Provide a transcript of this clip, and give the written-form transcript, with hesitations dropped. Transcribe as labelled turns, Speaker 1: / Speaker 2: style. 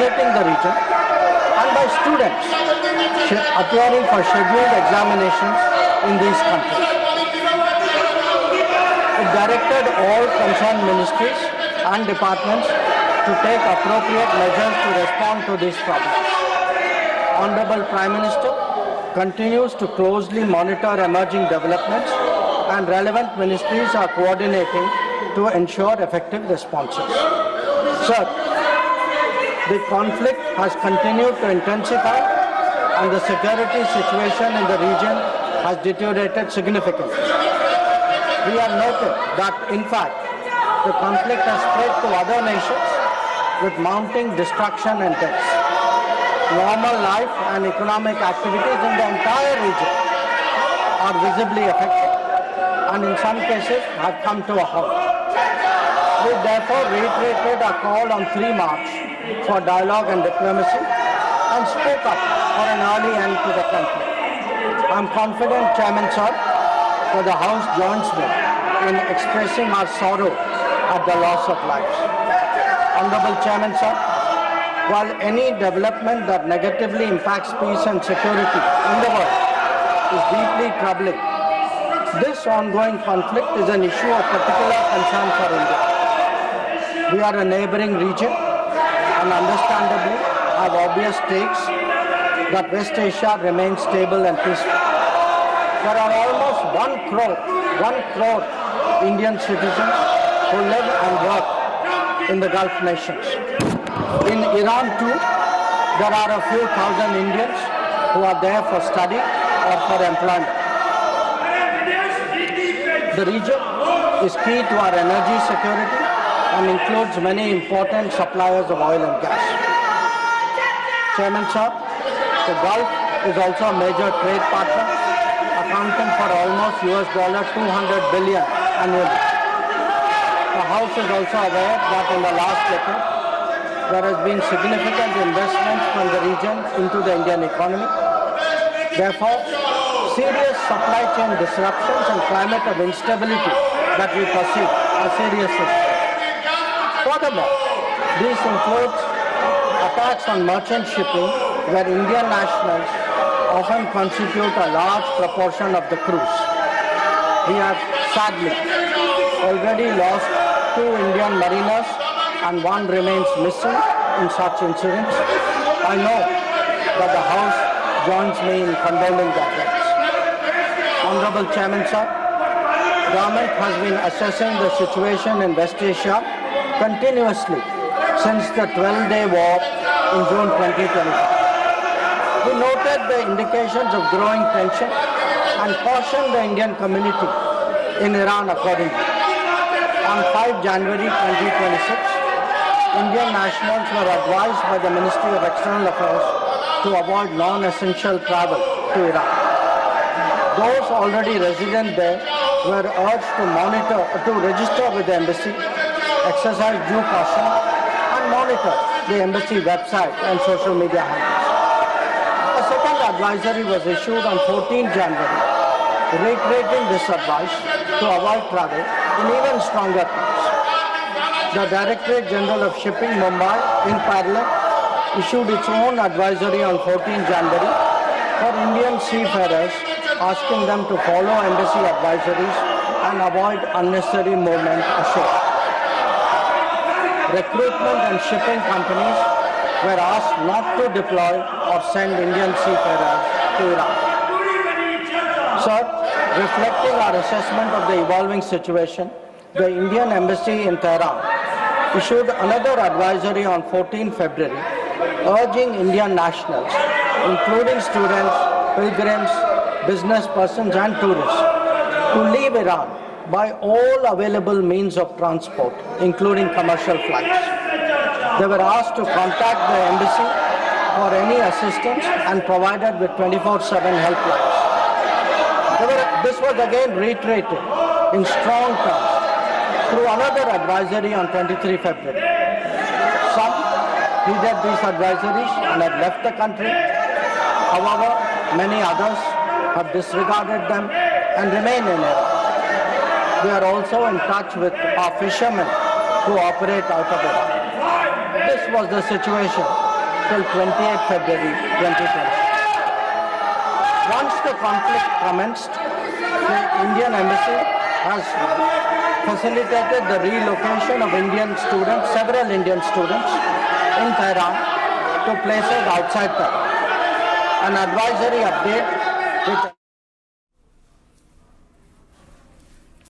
Speaker 1: visiting the region and by students appearing for scheduled examinations in these countries. It directed all concerned ministries and departments to take appropriate measures to respond to these problems. Honorable Prime Minister continues to closely monitor emerging developments and relevant ministries are coordinating to ensure effective responses. Sir, the conflict has continued to intensify and the security situation in the region has deteriorated significantly. We have noted that, in fact, the conflict has spread to other nations with mounting destruction and deaths. Normal life and economic activities in the entire region are visibly affected and in some cases have come to a halt. We therefore reiterated our call on 3 March for dialogue and diplomacy and spoke up for an early end to the conflict. I am confident, Chairman Sir, that the House joins me in expressing our sorrow at the loss of lives. Honorable Chairman Sir, while any development that negatively impacts peace and security in the world is deeply troubling, this ongoing conflict is an issue of particular concern for India. We are a neighboring region and understandably have obvious stakes that West Asia remains stable and peaceful. There are almost 1 crore Indian citizens who live and work in the Gulf nations. In Iran too, there are a few thousand Indians who are there for study or for employment. The region is key to our energy security and includes many important suppliers of oil and gas. Chairman Sir, the Gulf is also a major trade partner, accounting for almost $200 billion annually. The House is also aware that in the last decade, there has been significant investment from the region into the Indian economy. Therefore, serious supply chain disruptions and climate of instability that we perceive are serious issues. Furthermore, these include attacks on merchant shipping, where Indian nationals often constitute a large proportion of the crews. We have sadly already lost 2 Indian mariners and 1 remains missing in such incidents. I know that the House joins me in condoning their deaths. Honorable Chairman Sir, Government has been assessing the situation in West Asia continuously since the 12-day war in June 2025. We noted the indications of growing tension and cautioned the Indian community in Iran accordingly. On 5 January 2026, Indian nationals were advised by the Ministry of External Affairs to avoid non-essential travel to Iran. Those already resident there were urged to register with the embassy, exercise due caution, and monitor the embassy website and social media handles. A second advisory was issued on 14 January, reiterating this advice to avoid travel in even stronger terms. The Directorate General of Shipping, Mumbai, in parallel, issued its own advisory on 14 January for Indian seafarers, asking them to follow embassy advisories and avoid unnecessary movement ashore. Recruitment and shipping companies were asked not to deploy or send Indian seafarers to Iran. Sir, reflecting our assessment of the evolving situation, the Indian Embassy in Tehran issued another advisory on 14 February, urging Indian nationals, including students, pilgrims, business persons and tourists, to leave Iran by all available means of transport, including commercial flights. They were asked to contact the embassy for any assistance and provided with 24/7 helplines. This was again reiterated in strong terms through another advisory on 23 February. Some heeded these advisories and have left the country. However, many others have disregarded them and remain in Iran. We are also in touch with our fishermen who operate out of Iran. This was the situation till 28 February 2020. Once the conflict commenced, the Indian Embassy has facilitated the relocation of several Indian students in Tehran to places outside Tehran. An advisory update which